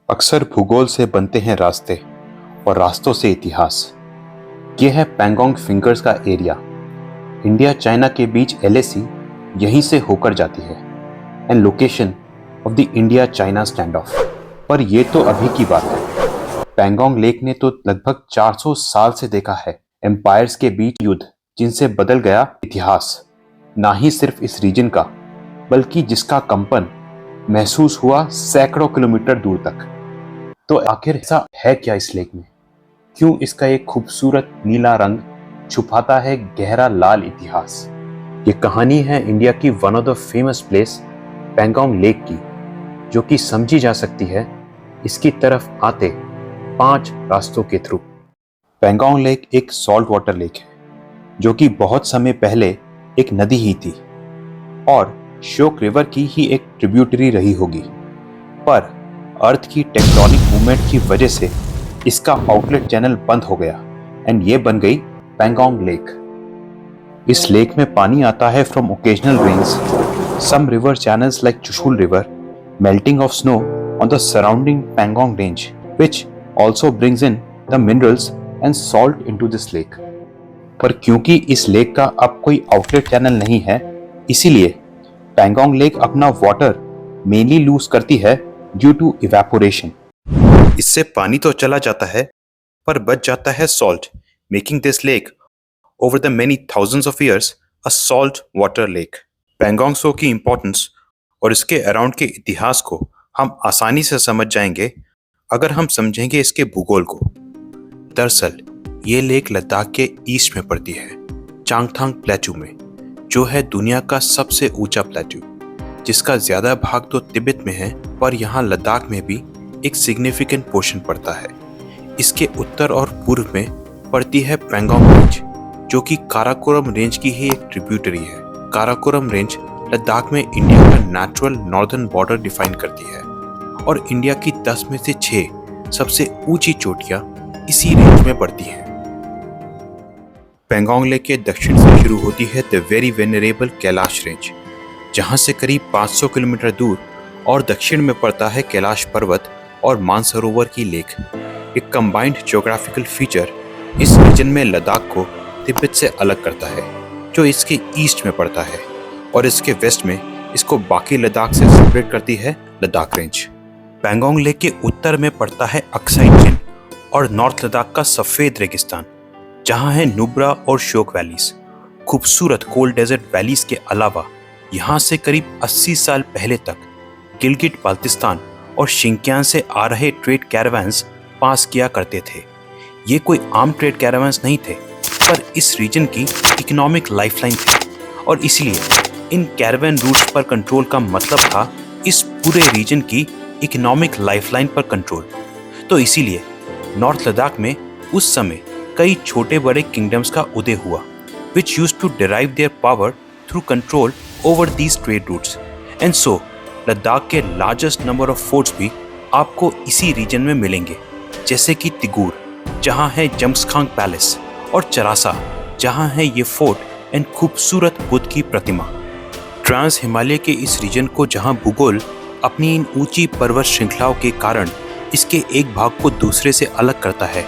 अक्सर भूगोल से बनते हैं रास्ते और रास्तों से इतिहास। ये है पैंगोंग फिंगर्स का एरिया। इंडिया चाइना के बीच एलएसी यहीं से होकर जाती है and location of the India China stand of. पर ये तो अभी की बात है। पैंगोंग लेक ने तो लगभग 400 साल से देखा है एम्पायर्स के बीच युद्ध जिनसे बदल गया इतिहास। ना ही सिर्फ इस रीजन का बल्कि जिसका कंपन महसूस हुआ सैकड़ों किलोमीटर दूर तक। तो आखिर ऐसा है क्या इस लेक में? क्यों इसका एक खूबसूरत नीला रंग छुपाता है गहरा लाल इतिहास? ये कहानी है इंडिया की one of the famous place Pangong lake की, जो कि समझी जा सकती है इसकी तरफ आते 5 रास्तों के थ्रू। पैंगोंग लेक एक सॉल्ट वाटर लेक है जो कि बहुत समय पहले एक नदी ही थी और श्योक रिवर की ही एक ट्रिब्यूटरी रही होगी। पर अर्थ की टेक्टोनिक मूवमेंट की वजह से इसका आउटलेट चैनल बंद हो गया एंड ये बन गई पैंगोंग लेक। इस लेक में पानी आता है from occasional rains, some river channels like Chushul river, melting of snow on the surrounding Pangong range which also brings in the minerals and salt into this lake. पर क्योंकि इस लेक का अब कोई आउटलेट चैनल नहीं है, इसीलिए पैंगोंग लेक अपना वाटर मेनली लूज करती है ड्यू टू इवेपोरेशन। इससे पानी तो चला जाता है पर बच जाता है salt, making this lake over the many thousands of years a salt water lake. Pangong Tso की इंपॉर्टेंस और इसके अराउंड के इतिहास को हम आसानी से समझ जाएंगे अगर हम समझेंगे इसके भूगोल को। दरअसल ये लेक लद्दाख के ईस्ट में पड़ती है, चांगथांग प्लेटू में, जो है दुनिया का सबसे ऊंचा प्लेटू, जिसका ज्यादा भाग तो तिब्बत में है पर यहाँ लद्दाख में भी एक सिग्निफिकेंट पोर्शन पड़ता है। इसके उत्तर और पूर्व में पड़ती है पैंगोंग रेंज, जो कि काराकोरम रेंज की ही एक ट्रिब्यूटरी है। काराकोरम रेंज लद्दाख में इंडिया का नेचुरल नॉर्दर्न बॉर्डर डिफाइन करती है और इंडिया की 10 में से 6 सबसे ऊंची चोटियां इसी रेंज में पड़ती हैं। पैंगोंग लेक के दक्षिण से शुरू होती है the very venerable Kailash range, जहां से करीब 500 किलोमीटर दूर और दक्षिण में पड़ता है कैलाश पर्वत और मानसरोवर की लेक। एक कंबाइंड ज्योग्राफिकल फीचर इस रीजन में लद्दाख को तिब्बत से अलग करता है, जो इसके ईस्ट में पड़ता है, और इसके वेस्ट में इसको बाकी लद्दाख से सेपरेट करती है लद्दाख रेंज। पैंगोंग लेक के उत्तर में पड़ता है अक्साई चिन और नॉर्थ लद्दाख का सफेद रेगिस्तान, जहां है नुब्रा और श्योक वैलीज। खूबसूरत कोल्ड डेजर्ट वैलीज के अलावा यहाँ से करीब 80 साल पहले तक गिलगिट बाल्टिस्तान और शिंक्यान से आ रहे ट्रेड कैरावान्स पास किया करते थे। ये कोई आम ट्रेड कैरावान्स नहीं थे, पर इस रीजन की इकोनॉमिक लाइफलाइन थी, और इसलिए इन कैरावान रूट्स पर कंट्रोल का मतलब था इस पूरे रीजन की इकोनॉमिक लाइफलाइन पर कंट्रोल। तो इसीलिए नॉर्थ लद्दाख में उस समय कई छोटे बड़े किंगडम्स का उदय हुआ, which used to derive their power through control over these trade routes. And so, Ladakh के लार्जेस्ट नंबर ऑफ फोर्ट्स भी आपको इसी रीजन में मिलेंगे, जैसे कि तिगूर, जहां है जम्सखांग पैलेस, और चरासा, जहां है ये फोर्ट एंड खूबसूरत बुद्ध की प्रतिमा। ट्रांस हिमालय के इस रीजन को जहां भूगोल अपनी इन ऊंची पर्वत श्रृंखलाओं के कारण इसके एक भाग को दूसरे से अलग करता है,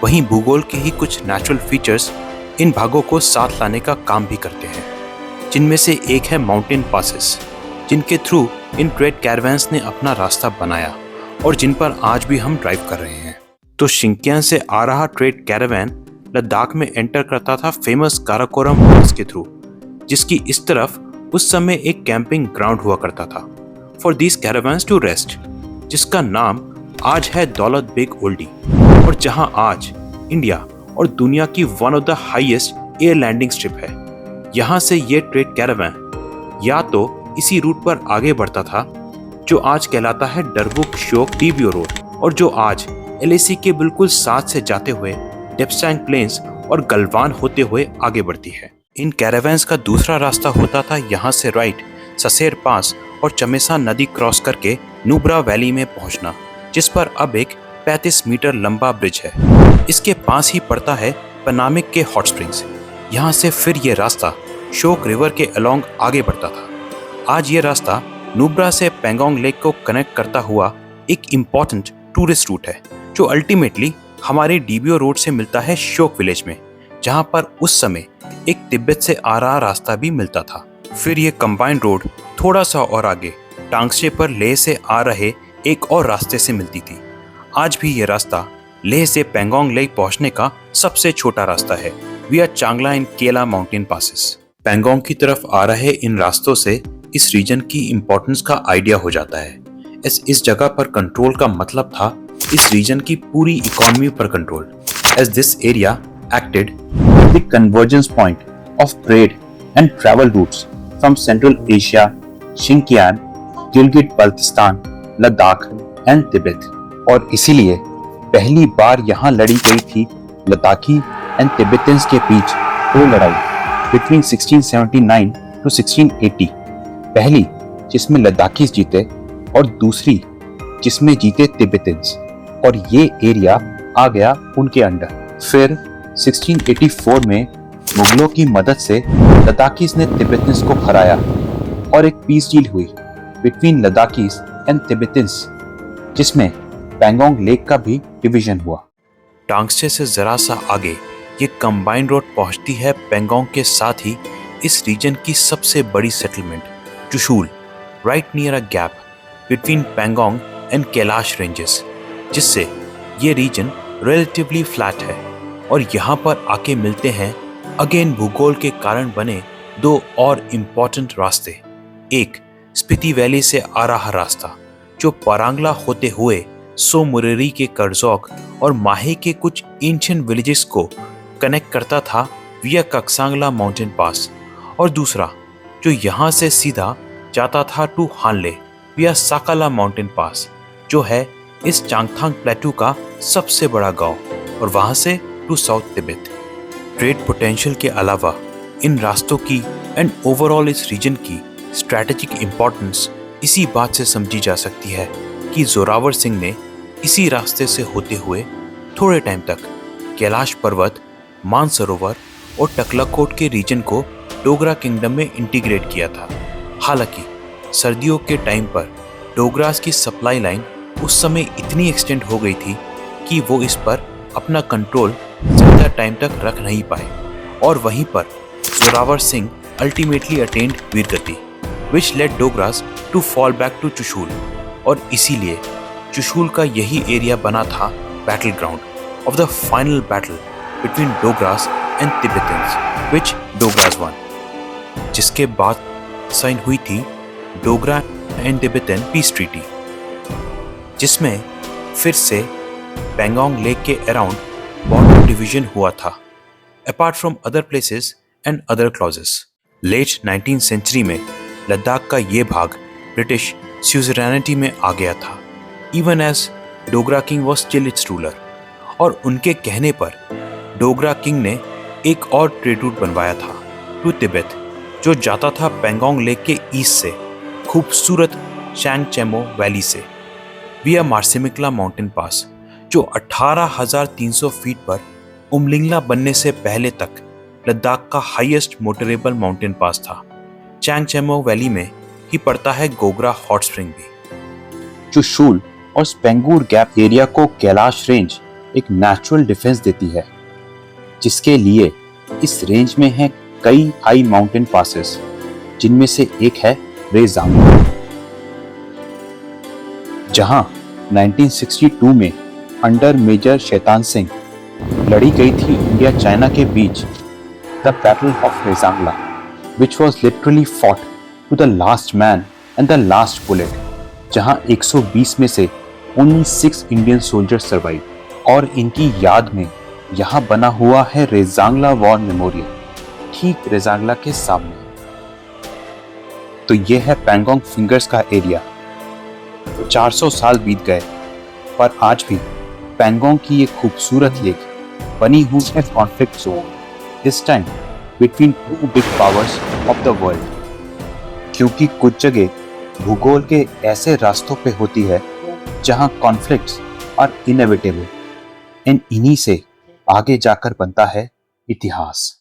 वहीं भूगोल के ही कुछ नेचुरल फीचर्स इन भागों को साथ लाने का काम भी करते हैं, जिनमें से एक है माउंटेन पासेस, जिनके थ्रू इन ट्रेड कैरावान्स ने अपना रास्ता बनाया और जिन पर आज भी हम ड्राइव कर रहे हैं। तो शिंक्यान से आ रहा ट्रेड कैरावान लद्दाख में एंटर करता था फेमस काराकोरम पास के थ्रू, जिसकी इस तरफ उस समय एक कैंपिंग ग्राउंड हुआ करता था फॉर दीज कैरावान्स टू रेस्ट, जिसका नाम आज है दौलत बेग ओल्डी, और जहां आज इंडिया और दुनिया की one of the highest air landing strip है। यहाँ से ये ट्रेड कैरावान या तो इसी रूट पर आगे बढ़ता था, जो आज कहलाता है डरबुक श्योक डीबियो रोड, और जो आज एलएसी के बिल्कुल साथ से जाते हुए डेप्सांग प्लेन्स और गलवान होते हुए आगे बढ़ती है। इन कैरावान्स का दूसरा रास्ता होता था यहाँ से राइट ससेर पास और चमेसा नदी क्रॉस करके नुब्रा वैली में पहुंचना, जिस पर अब एक 35 मीटर लंबा ब्रिज है। इसके पास ही पड़ता है पनामिक के हॉट स्प्रिंग्स। यहाँ से फिर ये रास्ता श्योक रिवर के अलोंग आगे बढ़ता था। आज ये रास्ता नुब्रा से पैंगोंग लेक को कनेक्ट करता हुआ एक इम्पॉर्टेंट टूरिस्ट रूट है जो अल्टीमेटली हमारे डीबीओ रोड से मिलता है श्योक विलेज में, जहां पर उस समय एक तिब्बत से आ रहा रास्ता भी मिलता था। फिर ये कंबाइंड रोड थोड़ा सा और आगे टांगशे पर लेह से आ रहे एक और रास्ते से मिलती थी। आज भी ये रास्ता लेह से पेंगोंग लेक पहुंचने का सबसे छोटा रास्ता है विया चांगला एंड केला माउंटेन पासेस। पेंगोंग की तरफ आ रहे इन रास्तों से इस रीजन की इंपॉर्टेंस का आइडिया हो जाता है। इस जगह पर कंट्रोल का मतलब था इस रीजन की पूरी इकोनॉमी पर control, as this area acted the convergence point of trade and travel routes from Central Asia, Xinjiang, Gilgit Baltistan, Ladakh and Tibet. और इसीलिए पहली बार यहाँ लड़ी गई थी लद्दाखी एंड तिब्बतन्स के बीच दो लड़ाई बिटवीन 1679 टू 1680। पहली जिसमें लद्दाखीज जीते और दूसरी जिसमें जीते तिब्बतन्स, और ये एरिया आ गया उनके अंडर। फिर 1684 में मुगलों की मदद से लद्दाखीज ने तिब्बतन्स को हराया और एक पीस डील हुई बिटवीन लद्दाखीज एंड तिब्बतन्स, जिसमें पेंगोंग लेक का भी डिवीजन हुआ। टांगशे से जरा सा आगे ये कंबाइंड रोड पहुंचती है पेंगोंग के साथ ही इस रीजन की सबसे बड़ी settlement Chushul, right near a gap between Pangong and Kailash ranges, जिससे ये रीजन रिलेटिवली फ्लैट है। और यहाँ पर आके मिलते हैं अगेन भूगोल के कारण बने दो और इम्पोर्टेंट रास्ते। एक स्पीति वैली से आ रहा रास्ता जो परांगला होते हुए सो मुरेरी के करजोक और माहे के कुछ एंशिएंट विलेजेस को कनेक्ट करता था विया कक्सांगला माउंटेन पास, और दूसरा जो यहाँ से सीधा जाता था टू हानले विया साकाला माउंटेन पास, जो है इस चांगथांग प्लेटू का सबसे बड़ा गांव, और वहां से to south Tibet. Trade potential के अलावा इन रास्तों की एंड ओवरऑल इस रीजन की स्ट्रैटेजिक इंपॉर्टेंस इसी बात से समझी जा सकती है कि जोरावर सिंह ने इसी रास्ते से होते हुए थोड़े टाइम तक कैलाश पर्वत, मानसरोवर और टकलाकोट के रीजन को डोगरा किंगडम में इंटीग्रेट किया था। हालांकि सर्दियों के टाइम पर डोगरास की सप्लाई लाइन उस समय इतनी एक्सटेंड हो गई थी कि वो इस पर अपना कंट्रोल ज़्यादा टाइम तक रख नहीं पाए, और वहीं पर जोरावर सिंह अल्टीमेटली अटेंड वीरगति, which led Dogras to fall back to Chushul. और इसीलिए चुशूल का यही एरिया बना था battle ground of the final battle between Dogras and Tibetans, which Dogras won, जिसके बाद साइन हुई थी Dogra and Tibetan peace treaty, जिसमें फिर से पेंगोंग लेक के अराउंड बॉर्डर डिवीजन हुआ था, apart from other places and other clauses. Late 19th century में लद्दाख का ये भाग ब्रिटिश स्यूजरैनिटी में आ गया था, even as Dogra king was still its ruler. और उनके कहने पर डोगरा किंग ने एक और ट्रेड रूट बनवाया था टू तिब्बत, जो जाता था पेंगोंग लेक के ईस्ट से खूबसूरत शैंगचेमो वैली से विया मार्सिमिकला माउंटेन पास, जो 18,300 फीट पर उमलिंगला बनने से पहले तक लद्दाख का हाईएस्ट मोटरेबल माउंटेन पास था। चैंगचेमो वैली में ही पड़ता है गोगरा हॉट स्प्रिंग भी। चुशूल और स्पेंगूर गैप एरिया को कैलाश रेंज एक नेचुरल डिफेंस देती है, जिसके लिए इस रेंज में है कई हाई माउंटेन पासेस, जिनमें से एक है रेजांगला, जहां 1962 में अंडर मेजर शैतान सिंह लड़ी गई थी इंडिया चाइना के बीच the battle of Rezang La, which was literally fought to the last man and the last bullet, जहां 120 में से only 6 इंडियन सोल्जर्स सर्वाइव। और इनकी याद में यहाँ बना हुआ है रेजांगला वॉर मेमोरियल, ठीक रेजांगला के सामने। तो ये है पेंगोंग फिंगर्स का एरिया। 400 साल बीत गए, पर आज भी पेंगोंग की ये खूबसूरत लेक बनी हुई है conflict zone, this time between two big powers of the world. क्योंकि कुछ जगह भूगोल के ऐसे रास्तों पे होती है जहां कॉन्फ्लिक्ट्स आर इनएविटेबल, एंड इन्हीं से आगे जाकर बनता है इतिहास।